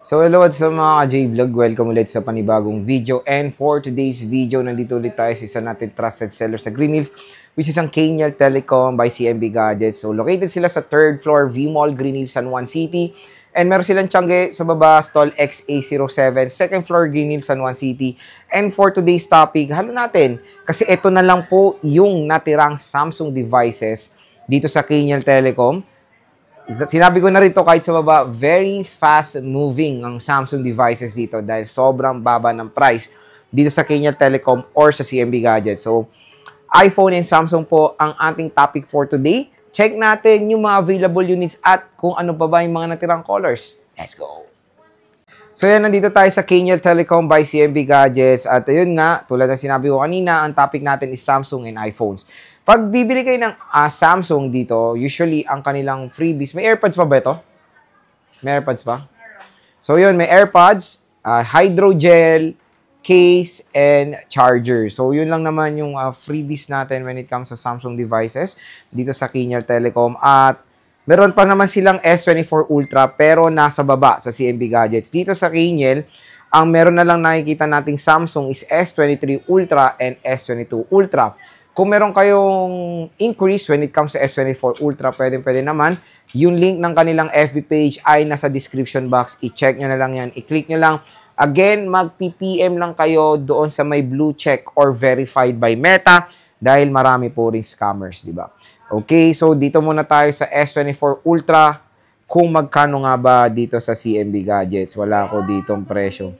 So hello at sa mga J-Vlog, welcome ulit sa panibagong video. And for today's video, nandito ulit tayo sa isa natin trusted seller sa Green Hills, which is ang Kaniel Telecom by CMB Gadgets. So located sila sa 3rd floor, V-Mall, Green Hills, San Juan City. And meron silang tiyangge sa baba, stall XA07, 2nd floor, Green Hills, San Juan City. And for today's topic, halo natin. Kasi ito na lang po yung natirang Samsung devices dito sa Kaniel Telecom. Sinabi ko na rito kahit sa baba, very fast moving ang Samsung devices dito dahil sobrang baba ng price dito sa Kaniel Telecom or sa CMB Gadgets. So, iPhone and Samsung po ang ating topic for today. Check natin yung mga available units at kung ano pa ba yung mga natirang colors. Let's go! So yan, nandito tayo sa Kaniel Telecom by CMB Gadgets. At ayun nga, tulad ng sinabi ko kanina, ang topic natin is Samsung and iPhones. Pag bibili kayo ng Samsung dito, usually ang kanilang freebies, may AirPods pa ba ito? May AirPods pa? So yun, may AirPods, hydrogel, case, and charger. So yun lang naman yung freebies natin when it comes sa Samsung devices dito sa Kaniel Telecom. At meron pa naman silang S24 Ultra pero nasa baba sa CMB Gadgets. Dito sa Kaniel, ang meron na lang nakikita nating Samsung is S23 Ultra and S22 Ultra. Kung meron kayong increase when it comes to S24 Ultra, pwede naman. Yung link ng kanilang FB page ay nasa description box. I-check nyo na lang yan. I-click nyo lang. Again, mag-PPM lang kayo doon sa may blue check or verified by Meta dahil marami po ring scammers, di ba? Okay, so dito muna tayo sa S24 Ultra. Kung magkano nga ba dito sa CMB Gadgets. Wala ako ditong presyo.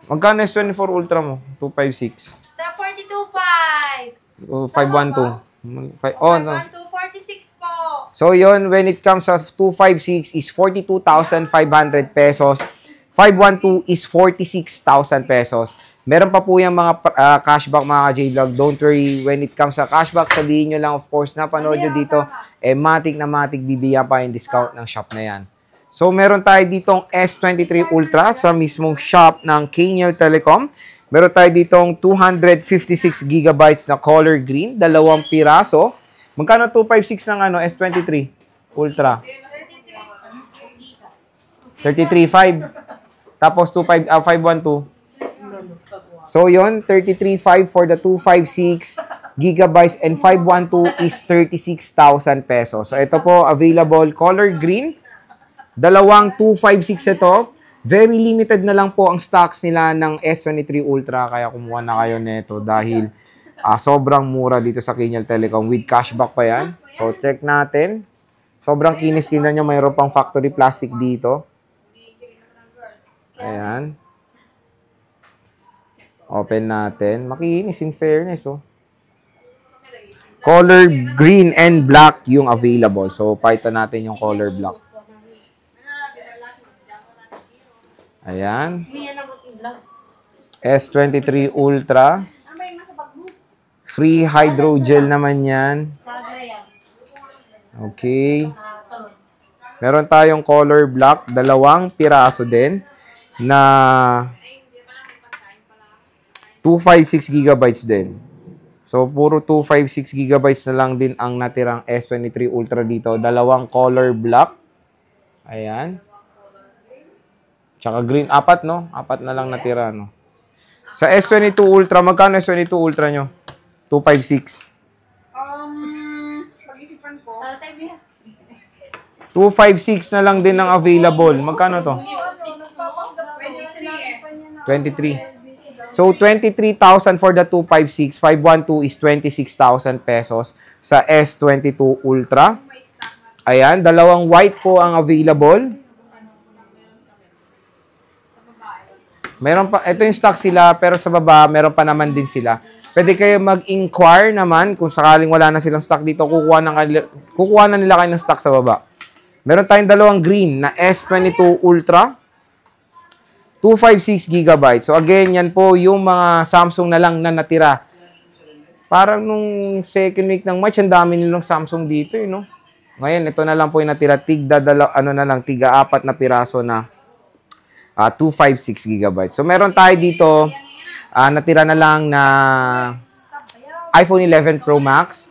Magkano S24 Ultra mo? 256. 42.5. 512. Oh, no. 46 po. So, yun, when it comes sa 256 is 42,500 pesos. 512 is 46,000 pesos. Meron pa po yung mga cashback, mga J-Vlog. Don't worry, when it comes sa cashback, sabihin nyo lang, of course, napanood nyo dito, matic na matic, bibigyan pa yung discount ng shop na yan. So, meron tayo ditong S23 Ultra sa mismong shop ng Kaniel Telecom. Meron tayo ditong 256 gigabytes na color green, 2 piraso. Magkano 256 ng S23 Ultra? 33.5. Tapos 512. So yon, 33.5 for the 256 gigabytes and 512 is 36,000 pesos. So ito po available color green. 2 256 ito. Very limited na lang po ang stocks nila ng S23 Ultra kaya kumuha na kayo nito dahil sobrang mura dito sa Kaniel Telecom with cashback pa yan. So check natin. Sobrang kinis din na nyo. Mayroon pang factory plastic dito. Ayan. Open natin. Makinis in fairness. Oh. Color green and black yung available. So pakita natin yung color black. Ayan. S23 Ultra. Free hydrogel naman yan. Okay. Meron tayong color black. 2 piraso din. Na 256 gigabytes din. So, puro 256 gigabytes na lang din ang natirang S23 Ultra dito. 2 color black. Ayan. Tsaka green, 4, no? 4 na lang natira, no? Sa S22 Ultra, magkano S22 Ultra nyo? 256. Pag-isipan ko. 256 na lang din ang available. Magkano to? 23. So, 23,000 for the 256. 512 is 26,000 pesos sa S22 Ultra. Ayan, 2 white po ang available. Meron pa, ito yung stock sila, pero sa baba, meron pa naman din sila. Pwede kayo mag-inquire naman kung sakaling wala na silang stock dito, kukuha na nila kayo ng stock sa baba. Meron tayong 2 green na S22 Ultra, 256 GB. So again, yan po yung mga Samsung na lang na natira. Parang nung second week ng March, ang dami nilang Samsung dito, no? Ngayon, ito na lang po yung natira, tiga 4 na piraso na 256 GB. So, meron tayo dito, natira na lang na iPhone 11 Pro Max.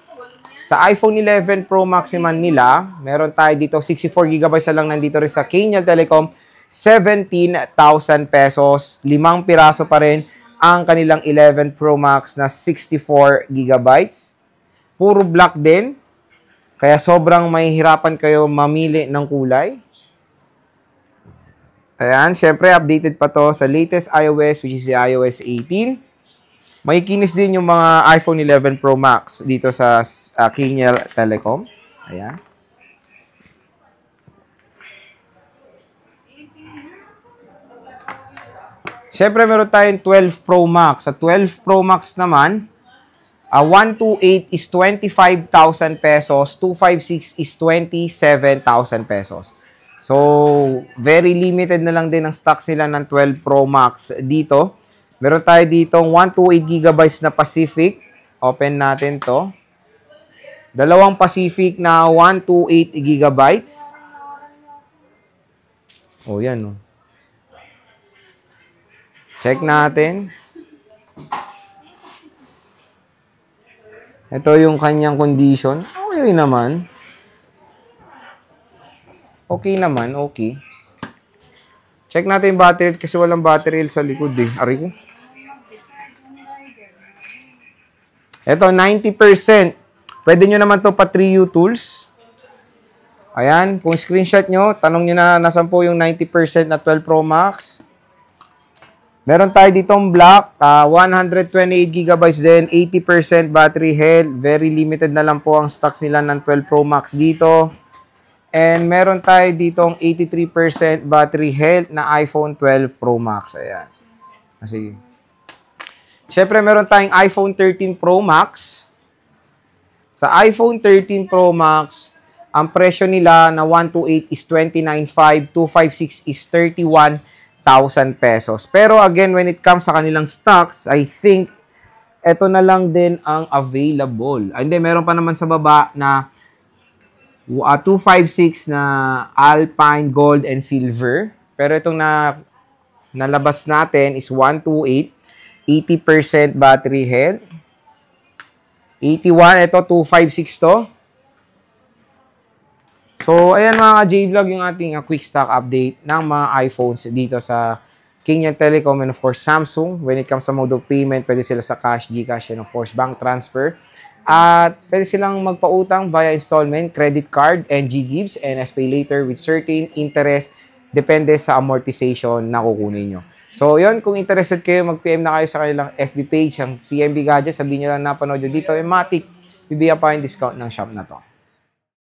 Sa iPhone 11 Pro Max naman nila, meron tayo dito 64 GB na lang nandito rin sa Kaniel Telecom. 17,000 pesos. 5 piraso pa rin ang kanilang 11 Pro Max na 64 gigabytes. Puro black din. Kaya sobrang mahihirapan kayo mamili ng kulay. Ayan, syempre updated pa to sa latest iOS, which is the iOS 18. May kinis din yung mga iPhone 11 Pro Max dito sa Kingel Telecom. Ayan. Syempre meron tayong 12 Pro Max. Sa 12 Pro Max naman, 128 is 25,000 pesos, 256 is 27,000 pesos. So, very limited na lang din ang stocks nila ng 12 Pro Max dito. Meron tayo dito 128 gigabytes na Pacific. Open natin to. Dalawang Pacific na 128 gigabytes. Oh, yan. Oh. Check natin. Ito yung kanyang condition. Okay naman. Okay naman, okay. Check natin yung battery health kasi walang battery health sa likod eh. Ari ko. Ito, 90%. Pwede nyo naman to pa 3U tools. Ayan, kung screenshot nyo, tanong nyo na nasan po yung 90% na 12 Pro Max. Meron tayo ditong black, 128 gigabytes din, 80% battery health. Very limited na lang po ang stocks nila ng 12 Pro Max dito. And meron tayo ditong 83% battery health na iPhone 12 Pro Max. Ayan. Sige. Siyempre, meron tayong iPhone 13 Pro Max. Sa iPhone 13 Pro Max, ang presyo nila na 128 is 29,500, 256 is 31,000 pesos. Pero again, when it comes sa kanilang stocks, I think ito na lang din ang available. And then, meron pa naman sa baba na 256 na Alpine, Gold, and Silver. Pero itong nalabas natin is 128, 80% battery health. 81, ito 256 to. So, ayan mga J-Vlog yung ating quick stock update ng mga iPhones dito sa Kingel Telecom and of course Samsung. When it comes sa mode of payment, pwede sila sa cash, GCash, and of course bank transfer. At pwede silang magpautang via installment, credit card, and GGives, and SPay later with certain interest depende sa amortization na kukunin nyo. So, yun, kung interested kayo, mag-PM na kayo sa kanilang FB page, ang CMB Gadgets, sabihin nyo lang napanood nyo dito, Matic, bibigyan pa yung discount ng shop na to.